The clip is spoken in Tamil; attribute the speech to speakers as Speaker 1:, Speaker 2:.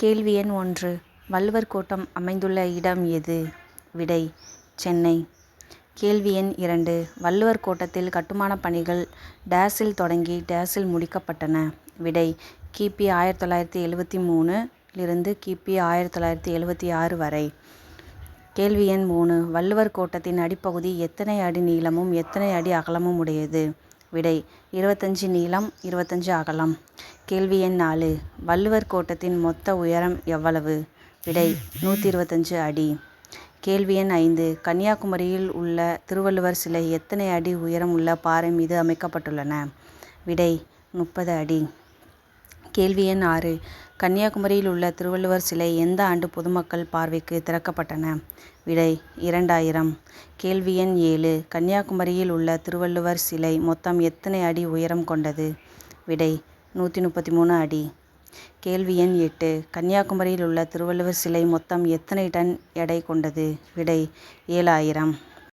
Speaker 1: கேள்வி எண் 1. வள்ளுவர் கோட்டம் அமைந்துள்ள இடம் எது? விடை: சென்னை. கேள்வி எண் 2. வள்ளுவர் கோட்டத்தில் கட்டுமானப் பணிகள் டேஸில் தொடங்கி டேஸில் முடிக்கப்பட்டன. விடை: கிபி 1973 லிருந்து கிபி 1976 வரை. கேள்வி எண் 3. வள்ளுவர் கோட்டத்தின் அடிப்பகுதி எத்தனை அடி நீளமும் எத்தனை அடி அகலமும் உடையது? விடை: 25 நீளம், 25 அகலம். கேள்வி எண் 4. வள்ளுவர் கோட்டத்தின் மொத்த உயரம் எவ்வளவு? விடை: 125 அடி. கேள்வி எண் 5. கன்னியாகுமரியில் உள்ள திருவள்ளுவர் சிலை எத்தனை அடி உயரம் உள்ள பாறை மீது அமைக்கப்பட்டுள்ளன? விடை: 30 அடி. கேள்வி எண் 6. கன்னியாகுமரியில் உள்ள திருவள்ளுவர் சிலை எந்த ஆண்டு பொதுமக்கள் பார்வைக்கு திறக்கப்பட்டன? விடை: 2000. கேள்வி எண் 7. கன்னியாகுமரியில் உள்ள திருவள்ளுவர் சிலை மொத்தம் எத்தனை அடி உயரம் கொண்டது? விடை: 133 அடி. கேள்வி எண் 8. கன்னியாகுமரியில் உள்ள திருவள்ளுவர் சிலை மொத்தம் எத்தனை டன் எடை கொண்டது? விடை: 7000.